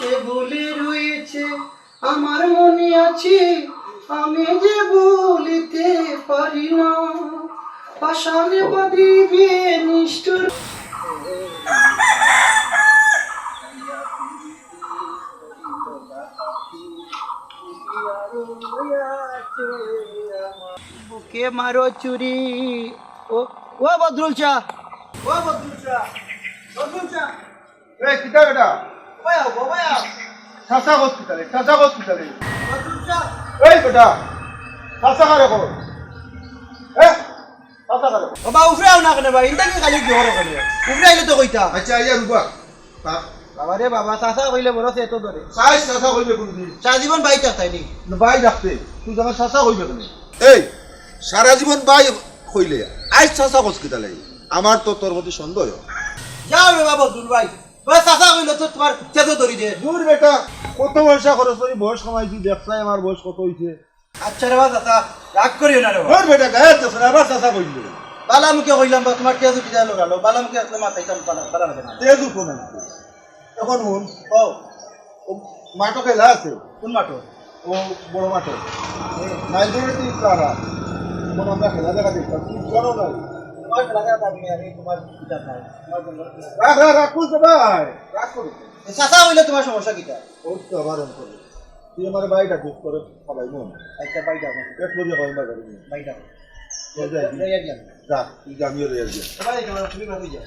সে বলে রয়েছে আমার মনে আছে, আমি যে বলিতে পারি না, পাষাণে বাঁধিবে নিষ্ঠুর। বুকে মারো চুরি। ও ও বদরুল চা, ও বদরুল চা, বদরুল চা। এই কিটা বেটা বয়া বয়া সাসা হসপিটালে বদরুল চা। এই বেটা সাসা করে কর হ্যাঁ সাসা করে বাবা উফরে আও না কেন ভাই, ইনটা কি খালি জোর করে উফরে আইলে তো কইতা। আচ্ছা আইয়া রুবা বাবা রে বাবা, চাচা কইলে বড় সে তো ধরে সাই সাসা কইবে কোনদিন সারা জীবন বাইক চাইনি। ভাই ডাকতে তুই যখন সাসা কইবে কেন? এই সারা জীবন ভাই কইলে আজ সাসা হসপিটালে আমার তো তোর মধ্যে সন্দেহ। যাও রে বাবা বদরুল ভাই, ওই চাচা কইলে তো তোমার চেতো ধরি দে। দূর বেটা কত পয়সা খরচ করি বয়স কামাইছি, ব্যবসায় আমার বয়স কত হইছে। আচ্ছা রে বাবা, চাচা রাগ করিও না রে বাবা। ওর বেটা গায়ে তো আবার সাসা কইলে বালা মুখে কইলাম বা তোমার তেজ উঠি যায় লোকালো, বালা মুখে আসলে মাথায় কাম পারা হবে না। তেজ উঠো না এখন হন ও মাটো খেলা আছে কোন মাঠো? ও বড় মাঠে নাই ধরে তুই তারা এখন আমরা খেলা দেখা দেখতাম তুই জানো না। তোমার খেলা খেলা পাবি আমি তোমার পিতা নাই। রাখ রাখ রাখ খুলতে ভাই রাখ করো চাচা হইলে তোমার সমস্যা কিটা? ওর তো আবার অন করে তুই আমার বাইটা ঠিক করে সবাই মন একটা বাইটা এক বজে হয় না গাড়ি বাইটা যা তুই আমিও রে যাই সবাই তোমার তুমি ভাবি যা।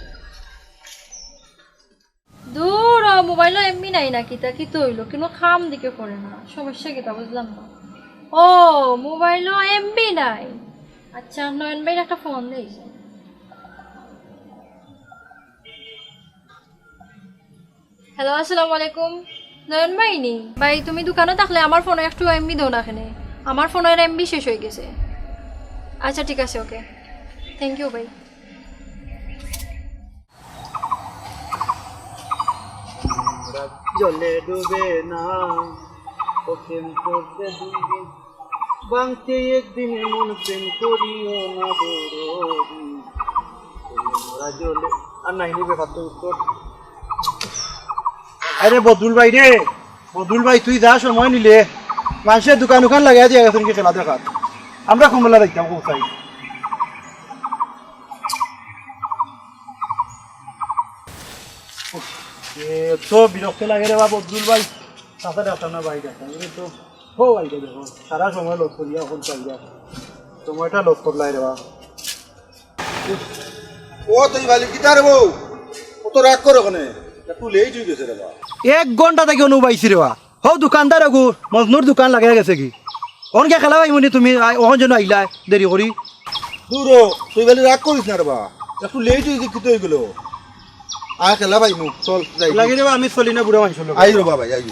দূর মোবাইলও এমবি নাই নাকি, তা কি তো হইলো কিন্তু খাম দিকে করে না, সমস্যা কি তা বুঝলাম না। ও মোবাইলও এমবি নাই, আচ্ছা নয়ন ভাইয়ের একটা ফোন দিয়েছে। হ্যালো আসসালামু আলাইকুম, নয়ন ভাই নি ভাই? তুমি দোকানে থাকলে আমার ফোনে একটু এমবি দাও না, এখানে আমার ফোনের এমবি শেষ হয়ে গেছে। আচ্ছা ঠিক আছে, ওকে, থ্যাংক ইউ ভাই। জলে ডুবে না ও প্রেম করতে ডুবে, বাংতে একদিন মন প্রেম করিও না বড়ি তোমরা জলে। আর নাই নিবে ভাত উত্তর। আরে বদরুল ভাই রে, বদরুল ভাই তুই যা সময় নিলে মানুষের দোকান দোকান লাগাই দিয়ে গেছেন কি খেলা দেখাত, আমরা কমলা দেখতাম খুব চাই। তো বিরক্ত লাগে রে বা বদরুল ভাই, তাতে দেখতাম না ভাই দেখতাম তো হো ভাইটা দেখো সারা সময় লোক করিয়া এখন চাই সময়টা লোক করলাই রে বা। ও তুই ভালি গিটার বউ কত রাগ করো ওখানে একটু লেট হয়ে গেছে রে বা। 1 ঘন্টা থেকে অনুবাইছি রে বা, হো দোকানদার আগু মজনুর দোকান লাগাই গেছে কি অনকে খেলা ভাই মনি তুমি ওখান জন্য আইলা দেরি করি। দূর তুই ভালি রাগ করিস না রে বা, একটু লেট হয়েছে কি তো হয়ে আয় খেলা ভাই মুখ চল যাই লাগে রে বা, আমি চলি না বুড়া মানুষ আই রে বাবা আই।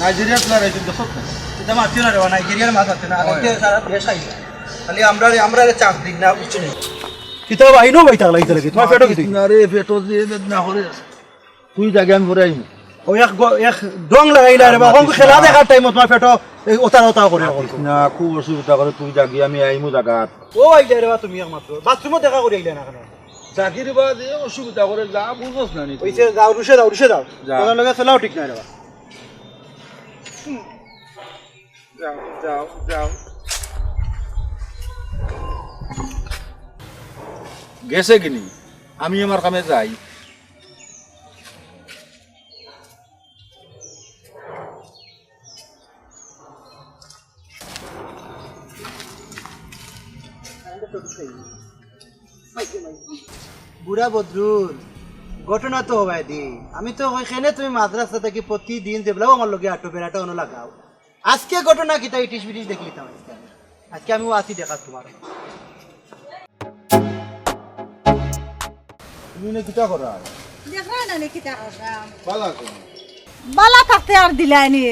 নাইজেরিয়া প্লেয়ার আছে দেখো এটা মারছিল না রে বা, নাইজেরিয়ার মাছ আছে না আজকে সারা দেশ আইছে, খালি আমরা চাপ দিন না বুঝছো না কিতা বাইনো বাইতা লাগি লাগে তোমার পেটো কি না রে পেটো দিয়ে না করে তুই জায়গা আমি ভরে আইমু ও এক ডং লাগাইলা রে বা, কোন খেলা দেখার টাইম তোমার পেটো ওতা ওতা করে না খুব অসুবিধা করে তুই জাগি আমি আইমু জাগাত ও আইলা রে বা, তুমি একমাত্র বাথরুমে দেখা করে আইলা না কেন? জাগির বাদ অসুবিধা করে যা বুঝোস না নি ওইসে যাও রুশে যাও যা। তোমার লগে চলাও ঠিক নাই রে বা। যাও যাও যাও গেছে কিনি আমি আমার কামে যাই। বুড়া বদরুল ঘটনা তো হবাই দি, আমি তো ওইখানে তুমি মাদ্রাসা থেকে প্রতিদিন যেগুলাও আমার লগে আটো বেড়াটা অন্য লাগাও, আজকে ঘটনা কিতা ইটিস বিটিস দেখলি তো আজকে আমি আসি দেখা তোমার। তুমি না কিটা করা দেখা না নাকি টাকা ভালো করে বালা থাকতে আর দিলাইনি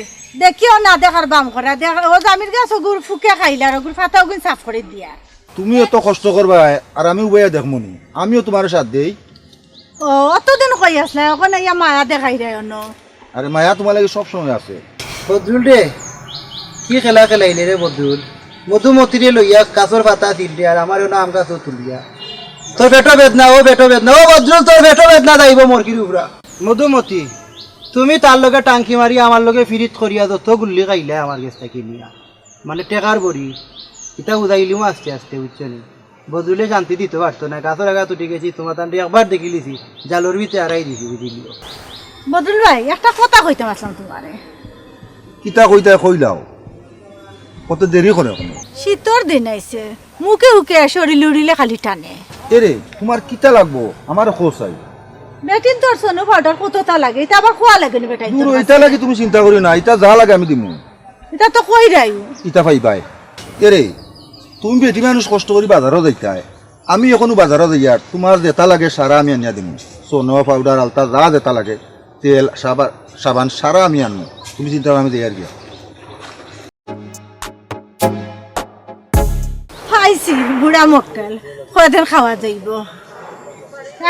দেখিও না দেখার বাম করা দেখ ও জামির গাছ গুড় ফুকে খাইলা আর গুড় ফাটা গুণ সাফ করে দিয়া তুমিও তো কষ্ট করবা আর আমি উবাইয়া দেখমু নি আমিও তোমার সাথ দেই ও অতদিন কই আসলে ওখানে ইয়া মায়া দেখাই দেয় অন্য আরে মায়া তোমার লাগে সব সময় আছে বদরুল রে কি খেলা খেলাইলে রে বদরুল মধুমতিরে লইয়া কাছর পাতা তিললি আর আমার আম গাছ তুলিয়া তোর বেটো বেদনা ও বদরুল তোর বেটো বেদনা যাইব মরকির উপরা মধুমতি তুমি তার লগে টাঙ্কি মারি আমার লগে ফিরিত করিয়া যত গুল্লি খাইলে আমার গেছ থাকি নিয়া মানে টেকার বড়ি এটা উদাইলিও আস্তে আস্তে বুঝছনি বদরুলে জানতে দিতে পারতো না গাছর আগা তুটি গেছি তোমার তান্ডি একবার দেখি লিছি জালর ভিতরে আড়াই দিছি বুঝিলিও বদরুল ভাই একটা কথা কইতে আসলাম তোমারে কিতা কইতা কইলাও কত দেরি করে এখন শীতর দিন আইছে মুখে উকে শরীর উড়িলে খালি টানে এরে তোমার কিতা লাগবো আমার খোঁজ আই বেটিন তোর সোনো পাউডার কতটা লাগে এটা আবার খোয়া লাগে নি বেটাই দূর এটা লাগে তুমি চিন্তা করি না এটা যা লাগে আমি দিমু এটা তো কই রাই ইটা পাইবাই এরে তুমি বেটি মানুষ কষ্ট করি বাজারও যাইতাই আমি এখনো বাজারও যাইয়ার তোমার যেটা লাগে সারা আমি আনিয়া দিমু সোনো পাউডার আলতা যা যেটা লাগে তেল সাবান সারা আমি আনবো তুমি চিন্তা করো আমি দেয়ার গিয়া খাইছি বুড়া মক্কেল কয়দিন খাওয়া যাইব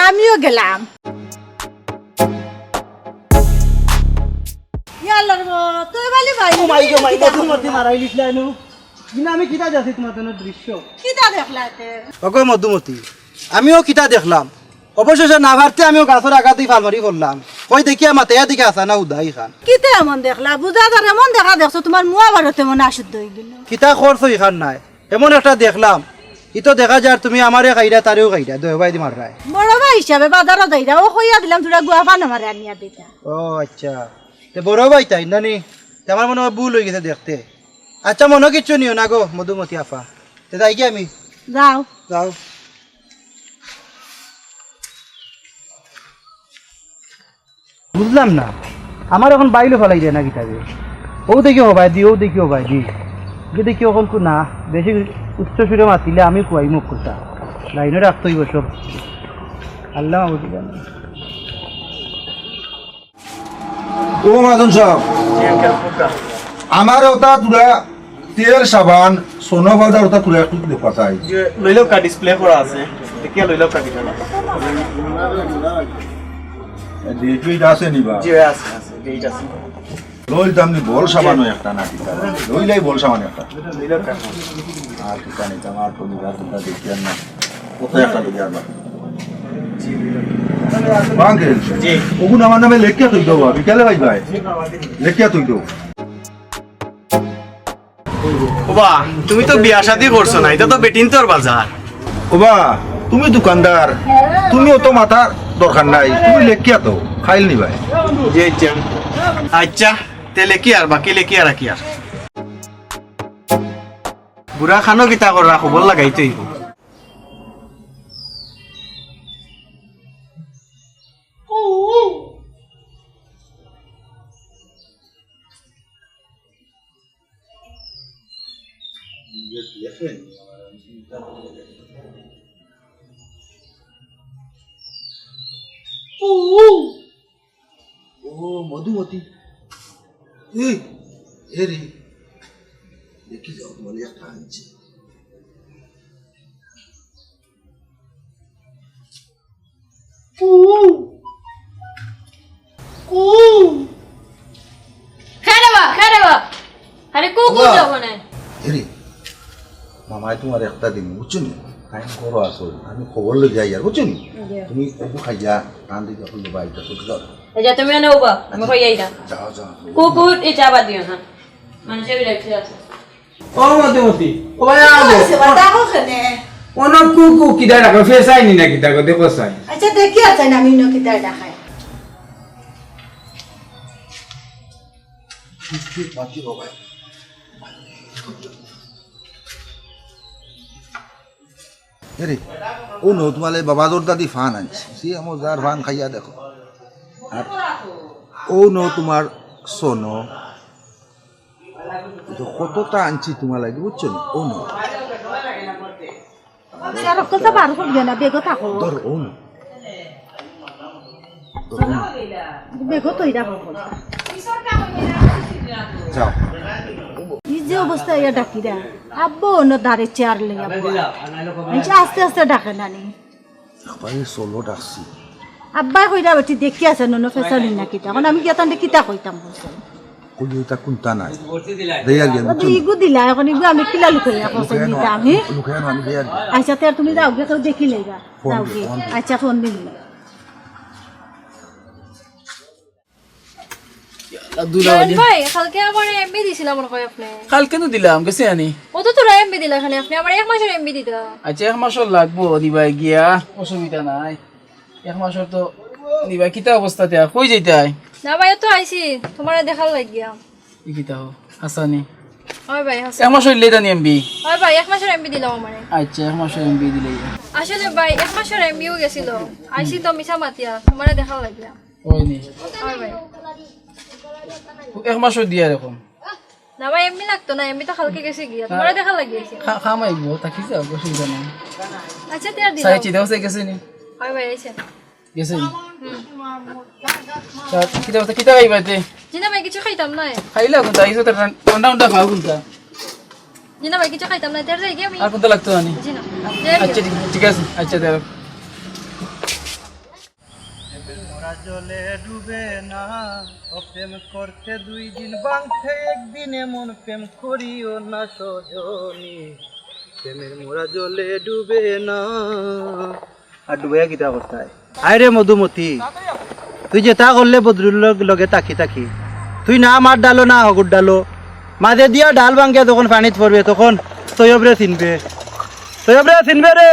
আমিও গেলাম ইয়াল্লার তুই বলি ভাই মধুমতি মারাই লিখলাই নো কিনা আমি কিতা যাচ্ছি তোমার জন্য দৃশ্য কিটা দেখলাতে ওকে মধুমতি আমিও কিতা দেখলাম অবশেষে না ভারতে আমিও গাছের আগাতেই ফালমারি করলাম কই দেখিয়া মাতেয়া দিকে আসা না উদাই খান কিতে এমন দেখলা বুঝা তার এমন দেখা দেখছো তোমার মুয়া বারতে মনে আসুদ্ধ হয়ে গেল কিতা খরচ খান নাই এমন একটা দেখলাম ইতো দেখা যায় তুমি আমারে খাইরা তারেও খাইরা দহবাই দি মাররায় বড় ভাই হিসাবে বাজারও যাইরা ও কইয়া দিলাম তোরা গুয়া পান আমারে আনিয়া দিতা ও আচ্ছা তে বড় ভাই তাই নানি তে আমার মনে হয় ভুল হয়ে গেছে দেখতে আচ্ছা মনে কিচ্ছু নিও না গো মধুমতি আফা তে যাই কি আমি যাও যাও বুঝলাম না আমার এখন বাইলে ফেলাই যায় না কিতাবে ও দেখি হবাই দি ও দেখি হবাই দি যে দেখি এখন কো না বেশি উচ্চ সুরে মাতিলে আমি কুয়াই মুখ কথা লাইনে রাখতেই বসব আল্লাহ বুঝি জানে ও মাদন সাহেব আমার ওটা তুলা তেল সাবান সোনো পাউডার ওটা তুলা একটু দেখা চাই যে লইলেও কা ডিসপ্লে করা আছে দেখিয়া লইলেও কা দিতে না দেখি আছে নিবা জি আছে আছে ডেট আছে লইল দামনি বল সাবানও একটা না কিতা লইলাই বল সাবান একটা লইলেও কা আর কিতা নেই আমার তো নিবা তোমরা দেখি আর না কত একটা লইয়া আর বাঙ্গেল জি ওগুন আমার নামে লেখিয়া তুই দেবো বিকালে ভাই ভাই লেখিয়া তুই দেবো ওবা তুমি তো বিয়া শাদি করছো না এটা তো বেটিন তোর বাজার ওবা তুমি দোকানদার তুমিও তো মাথার দরকার নাই তুমি লেখিয়া তো খাইল নি ভাই জি আচ্ছা আচ্ছা তেলে কি আর বাকি লেকি আর কি আর বুড়া খানো কিতা করা খবর লাগাইতেই ও মধুমতি এই এরি দেখি যাও তোমার একটা আনছি আরে কুকুর যাবনে এরি মামাই তোমার একটা দিন বুঝছো নি টাইম করো আসো আমি খবর লই যাই আর বুঝছো নি তুমি একটু খাইয়া টান দিকে খুললে বাইকটা চলে যাও আচ্ছা তুমি এনে উবা আমি কই যাইরা যাও যাও কুকুর এ চাবা দিও না মানুষের বিরাক্তি আছে ও মধুমতি ও ভাই আগে দেখো কেনে অন কুকু কিদা রাখো ফেসাই নি না কিদা গো দেখো সাই আচ্ছা দেখি আছে না আমি কিতা দেখাই বাকি বাবা এরে ও নো তোমালে বাবাদর দাদি ফান আনছি সে আমার যার ফান খাইয়া দেখো আর ও নো তোমার সোনো কতটা আনছি তোমার লাগে বুঝছো ও নো আর কত বার হবে না বেগো থাকো ধর ও নো বেগো তো ইরা হবে যাও ই যে অবস্থা ইয়া ডাকি রা আব্বু অন্য ধারে চেয়ার লইয়া আস্তে আস্তে ডাকে নানি ভাই চলো ডাকছি আব্বাই কইরা বেটি দেখি আছে নন ফেসালি না কিতা এখন আমি কিতা কিতা কইতাম বলছেন কই এটা কোনটা নাই দেয়া গেল ওই ইগু দিলা এখন ইগু আমি কিলা লুকাইয়া কইছে নিতা আমি লুকায় আমি দেয়া আচ্ছা তে তুমি যাও গে তো দেখি লইবা যাও গে আচ্ছা ফোন দিন নয়ন ভাই কালকে আমার এমবি দিছিলাম মনে হয় আপনি কালকে তো দিলাম গেছে আনি ও তো তোরা এমবি দিলা এখানে আপনি আমার 1 মাসের এমবি দিতা আচ্ছা 1 মাসর লাগবো দিবাই গিয়া অসুবিধা নাই 1 মাসর তো দিবাই কিতা অবস্থাতে কই যাইতাই না ভাই তো আইছি তোমার দেখাল লাগিয়া কিতা হো হাসানি হয় ভাই হাসি 1 মাসর লেদা নি এমবি হয় ভাই 1 মাসের এমবি দিলাম আমারে আচ্ছা 1 মাসর এমবি দিলে আসলে ভাই 1 মাসের এমবিও গেছিল আইছি তো মিছা মাতিয়া তোমার দেখাল লাগিয়া হয়নি হয় ভাই 1 মাসর দিয়া এরকম না ভাই এমবি লাগতো না এমবি তো কালকে গেছে গিয়া তোমার দেখাল লাগিয়েছে খামাইবো তাকি যাও অসুবিধা নাই আচ্ছা তিয়ার দিলাম সাই চিদাও সে গেছে নি হয় ভাই আইছে গেছে নি কিতা কিতা খাইবাতে জিনা ভাই কিছু খাইতাম না খাইলা কোনটা আইছো তো ঠান্ডা ঠান্ডা খাও কোনটা জিনা ভাই কিছু খাইতাম না তের যাই গিয়া আমি আর কোনটা লাগতো আনি জিনা আচ্ছা ঠিক আছে আচ্ছা দেখো মোরা জলে ডুবে না ও প্রেম করতে 2 দিন বাংতে একদিন এমন প্রেম করিও না সজনী প্রেমের মোরা জলে ডুবে না আর ডুবে কিতা করতায় আরে মধুমতি তুই যে তা করলে বদরুল লগে তাকি তাকি তুই না মার ডালো না হগুর ডালো মাঝে দিয়া ডাল ভাঙ্গিয়া যখন পানিত পড়বে তখন তৈয়বরে চিনবে রে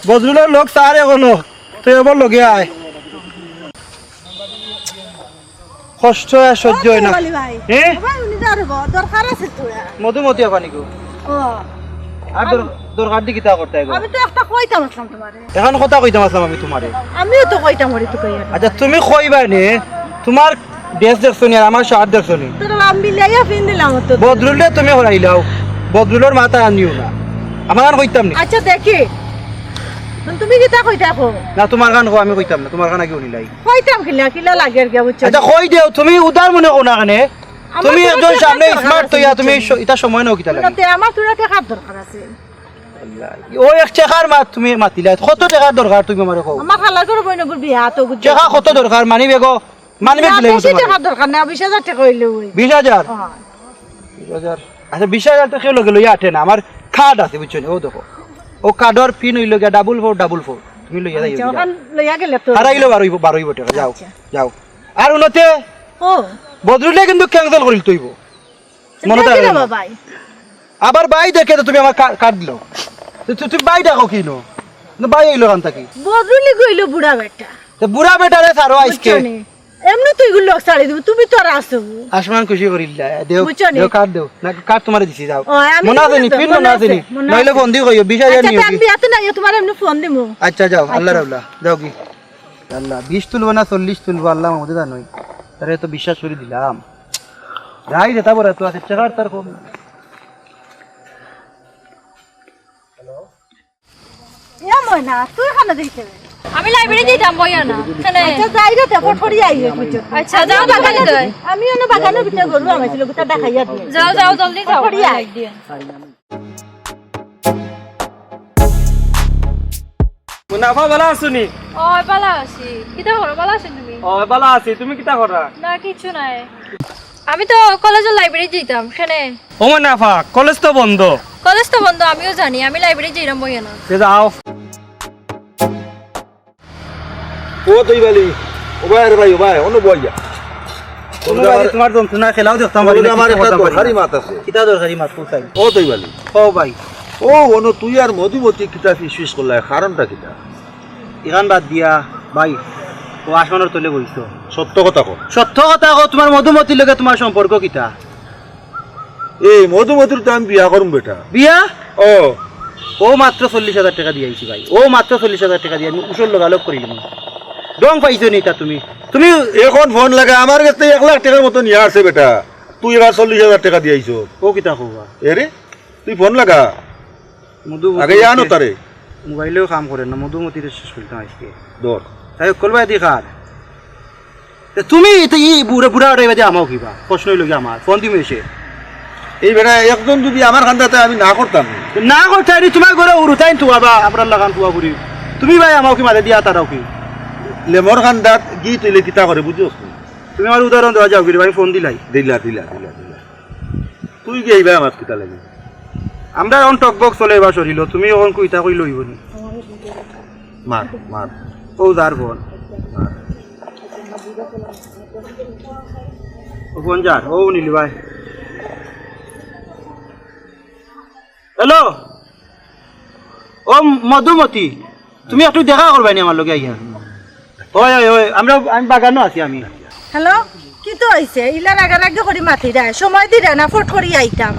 বদরুলের লোক তার এখনো তৈয়বর লগে আয় কষ্ট আর সহ্য হয় না ভাই হ্যাঁ ভাই উনি যারে দরকার আছে তো মধুমতি আপানি গো ও আর দরকার দি কিতা করতে গো আমি তো একটা কইতাম আসলাম তোমারে এখন কথা কইতাম আসলাম আমি তোমারে আমিও তো কইতাম হরি তো কইয়া আচ্ছা তুমি কইবা নে তোমার ড্রেস দেখছো নি আর আমার শার্ট দেখছো নি তোর আমি মিলাইয়া ফিন দিলাম তো বদরুলে তুমি হরাইলাও বদরুলের মাথা আনিও না আমার গান কইতাম নি আচ্ছা দেখি তুমি কিতা কইতা কো না তোমার গান কো আমি কইতাম না তোমার গান আগে উনিলাই কইতাম কিলা কিলা লাগে আর গিয়া বুঝছো আচ্ছা কই দেও তুমি উদার মনে কো না কানে তুমি একজন সামনে স্মার্ট তো ইয়া তুমি এটা সময় নাও কিতা লাগে আমার তোর টাকার দরকার আছে ও এক টাকার মাত তুমি মাতিলা কত টাকার দরকার তুমি আমারে কও আমার খালা করে বইন বিয়া তো বুঝছো টাকা কত দরকার মানি বেগো মানবে দিলে বেশি টাকার দরকার না 20000 টাকা হইলে ওই 20000 20000 আচ্ছা 20000 টাকা লগে লইয়া আটে না আমার কার্ড আছে বুঝছো ও দেখো ও কার্ডর পিন হইল গিয়া ডাবল 4 তুমি লইয়া যাইও ওখান লইয়া গেলে তো হারাইলো 12 টাকা যাও যাও আর উনতে ও বদরুলে কিন্তু ক্যান্সেল করিল তুইব মনে দেখি থাকে না বাবাই আবার বাই দেখে তো তুমি আমার কার্ড দিলো তুই বাই দেখো কিনো বাই হইলো কান থাকি বদরুলি কইলো বুড়া বেটা তো বুড়া বেটারে সারো আজকে বুঝছো নি? এমনি তুই গুলো ছাড়ি দিব তুমি তো আর আসো আসমান খুশি করিল দেও বুঝছো নি? দেও কার্ড দেও না কার্ড তোমারে দিছি যাও ও, আমি মনে আছে নি তো, পিন মনে মনে আছে নি আছে, মনে নইলে আছে। বন্দি কইও 20000 আচ্ছা নিও আমি কি বিয়াতে না তোমার এমনি ফোন দিমু আচ্ছা যাও আল্লাহ রাউলা যাও কি আল্লাহ 20 তুলবো না 40 তুলবো আল্লাহ আমাদের জানোই তারে তো বিশ্বাস করে দিলাম রাই যেটা বড় তো আছে টাকার তার কম না। এ ময়না তুই খানা দিতে আমি লাইব্রেরি দিতাম বইয়া না এখানে আচ্ছা যাই রে তেপর ফড়ি আইবে বুঝছো আচ্ছা যাও বাগানে যাই আমি অন্য বাগানের ভিতরে গরু আমাইছিল গোটা দেখাইয়া দিয়ে যাও যাও জলদি যাও ফড়ি আই মুনাফা ভালো আছুনি ও পালা আছি কিতা করো পালা আছেন তুমি ও ভালো আছি তুমি কিতা করা না কিছু নাই আমি তো কলেজের লাইব্রেরি যেতাম সেখানে ও মুনাফা কলেজ তো বন্ধ কলেজ তো বন্ধ আমিও জানি আমি লাইব্রেরি যেতাম বইয়া না যাও ও তুই বলি ও ভাই অন্য বইয়া তোমার যন্ত্রণা খেলাও দেখতাম আমার একটা দরকারি মাত আছে কিতা দরকারি মাত কোথায় ও তুই বলি ও ভাই ও অন্য তুই আর মধুমতি কিতা ফিস করলা কারণটা কিতা ইখান বাদ দিয়া ভাই ও আসমানের তলে বইছো সত্য কথা কর সত্য কথা কও তোমার মধুমতির লগে তোমার সম্পর্ক কিতা এই মধুমতির তো আমি বিয়া করুম বেটা বিয়া ও ও মাত্র 40000 টাকা দিয়েছি ভাই ও মাত্র 40000 টাকা দিয়ে আমি উসল লগালগ করিলাম ডং পাইছো নি তা তুমি তুমি এখন ফোন লাগে আমার কাছে 1 লাখ টাকার মতো নিয়ে আসছে বেটা তুই এবার 40,000 টাকা দিয়েছো ও কিতা কবা এরে তুই ফোন লাগা মধুমতি আগে জানো তারে মোবাইলেও কাম করে না মধুমতির শেষ করতাম আজকে দর তাই কলবাই দি খার তুমি তো ই বুড়া বুড়া ওটাই বাদে আমাও কিবা প্রশ্ন হইল কি আমার ফোন দিম এসে এই বেটা একজন যদি আমার খান্দাতে আমি না করতাম না করতে তোমার ঘরে উড়ুতাই তো আবার আপনার লাগান কুয়া করি তুমি ভাই আমাকে মাঝে দিয়া তারাও কি লেমর খান্দাত গি তুইলে কিতা করে বুঝোস তুমি আমার উদাহরণ দেওয়া যাও ভাই ফোন দিলাই দিলা দিলা দিলা দিলা তুই কি এইবা আমার কিতা লাগে আমরা এখন টক বক্স চলে এবার সরিল তুমি এখন কুইতা কই লইব নি মার মার ও যার ফোন ও ফোন যার ও নিলি ভাই হ্যালো ও মধুমতি তুমি একটু দেখা করবাই নি আমার লগে আইয়া ওই ওই ওই আমি বাগানও আছি আমি হ্যালো কি তো হয়েছে ইলার আগে করে মাতি দেয় সময় দি দেয় না ফট করি আইতাম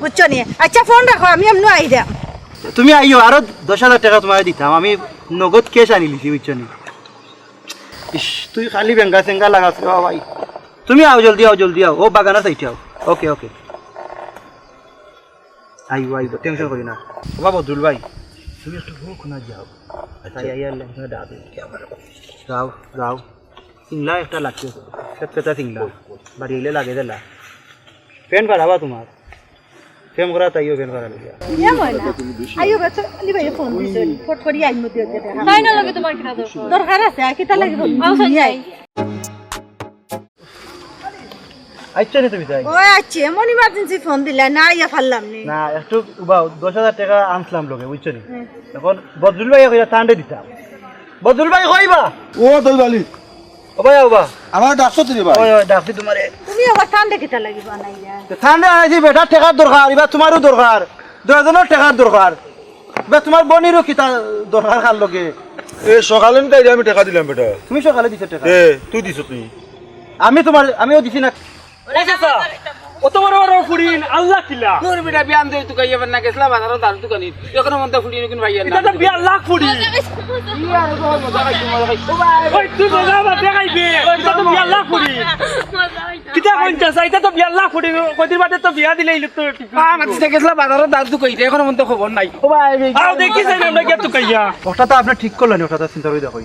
বুঝছো নি আচ্ছা ফোন রাখো আমি এমনি আইতাম তুমি আইও আরো 10,000 টাকা তোমার দিতাম আমি নগদ কেস আনি লিছি বুঝছো নি ইস তুই খালি বেঙ্গা চেঙ্গা লাগাস রে ভাই তুমি আও জলদি আও ও বাগানা সাইটে আও ওকে ওকে আইও আইও টেনশন করি না বাবা বদুল ভাই তুমি একটু ভোগ না যাও আচ্ছা আইয়া লেখা দাও যাও যাও সিংলা একটা লাগছে সত্যতা সিংলা বাড়ি এলে লাগে দিলা ফ্যান পারাবা তোমার ফেম করা তাইও ফ্যান করা লাগিয়া ইয়া ময়না আইও বেটা আলি ভাই ফোন দিছে ফট করি আইম মতে দেখা তাই না লাগে তোমার কিনা দরকার দরকার আছে আর কিতা লাগিব যাই আচ্ছা রে তুমি যাই ও আচ্ছা এমন ইমার্জেন্সি ফোন দিলা না ইয়া ফাললাম নি না একটু বাও 10,000 টাকা আনছিলাম লোকে বুঝছো নি এখন বদরুল ভাই কইরা টান্ডে দিতাম বদরুল ভাই কইবা ও দলবালি ও ভাই আও বা আমার ডাকছো তুই ভাই ওই ওই ডাকছি তোমারে তুমি আবার টান্ডে কিতা লাগিব আনাইয়া টান্ডে আইছি বেটা টাকার দরকার এবার তোমারও দরকার দুজনের টাকার দরকার এবার তোমার বোনেরও কিতা দরকার কার লগে এ সকালে তাই আমি টাকা দিলাম বেটা তুমি সকালে দিছো টাকা এ তুই দিছ তুই আমিও দিছি না অত বড় বড় ফুড়িন আল্লাহ কিলা তোর বিটা বিয়ান দে তুই কাইয়া না গেছলা বাজারও দারু দোকানি এখন মন তা ফুড়িন কোন ভাইয়া না এটা তো 2 লাখ ফুড়ি ইয়ার তো মজা খাইছো ওই তুই মজা বা দেখাইবে এটা তো 2 লাখ ফুড়ি কিটা কইছস এটা তো 2 লাখ ফুড়ি কদিন বাদে তো বিয়া দিলে ইলু তো আমার থেকে গেছলা বাজারও দারু দোকানি এখন মন তো খবর নাই ও ভাই আও দেখি যাই আমরা কি তো কাইয়া ওটা তো আপনি ঠিক করলেন ওটা তো চিন্তা করে দেখো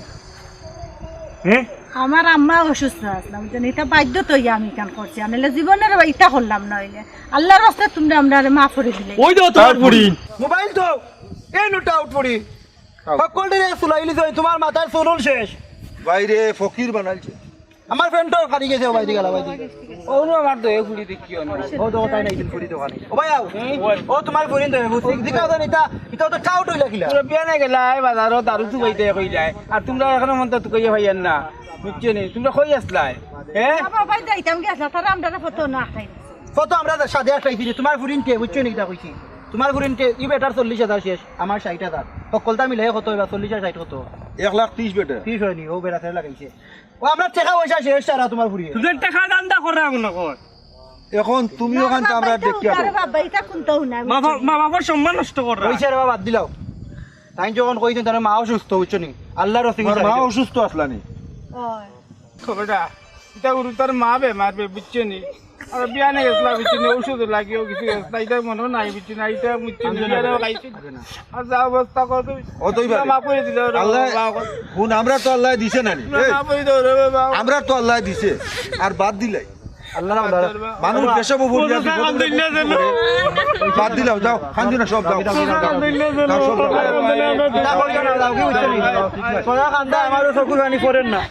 হ্যাঁ আমার আম্মা অসুস্থ আসলাম যেন এটা বাধ্য তো আমি কাম করছি আমি জীবনের ইটা করলাম নইলে আল্লাহর রাস্তায় তুমি আমরা মাফ করে দিলে ওই তো তোর ফুড়ি মোবাইল তো এই নোট আউট পড়ি সকল রে সুলাইলি যাই তোমার মাথার সুরুল শেষ বাইরে ফকির বানাইছে আমার ফ্রেন্ড কাটি গেছে ও ভাই দিকে ভাই দিকে ও নো আমার তো এই ফুড়ি দেখিও না ও তো তাই নাই ফুড়ি দোকানে ও ভাই আও ও তোমার ফ্রেন্ড তো বুঝি দিকাও তো এটা এটা তো চাউট হইলা কিলা তোরা বিয়ানে গেলাই বাজারও দারু তো কইতে কই যায় আর তোমরা এখনো মন তো কইয়া ভাইয়ান না বুঝছো নি তোমরা কই আসলাই হ্যাঁ বাবা ভাই যাইতাম গেছলা তারা আমরা ফটো না খাই কত আমরা সাদে আসাইছি তোমার ফ্রেন্ড কে বুঝছো নি এটা কইছি তোমার ফ্রেন্ড কে ই বেটার 40,000 শেষ আমার 60,000 সকলটা মিলে কত এবার 40 আর 60 কত 1,30,000 বেটা 30 হয়নি ও বেটা লাগাইছে ও আমরা টাকা পয়সা শেষ সারা তোমার ফুরিয়ে তোদের টাকা দান্দা করে মনে কর এখন তুমি ওখান আমরা দেখি আরে বাবা এটা কোনটাও না মা বাবার সম্মান নষ্ট কর পয়সা রে বাবা বাদ দিলাও তাই যখন কইছেন তার মা অসুস্থ বুঝছো নি আল্লাহর রসিং তোমার মা অসুস্থ আসলানি ওই খবরটা এটা গুরু তার মা বেমার বুঝছো নি আর বিয়ানে গেছলা বুঝছো নি ওষুধ লাগিও কিছু গেছলা এটা মনে নাই বুঝছো না এটা বুঝছো নি বিয়ানে খাইছি আর যা অবস্থা কর তুমি অতই ভাবে মা কই দিল আল্লাহ গুণ আমরা তো আল্লাহ দিছে না নি মা কই দাও রে বাবা আমরা তো আল্লাহ দিছে আর বাদ দিলাই আল্লাহ মানুষ দেশে বলি বাদ দিলাও যাও খান্দি না সব যাও আমারও চকুর পানি পড়েন না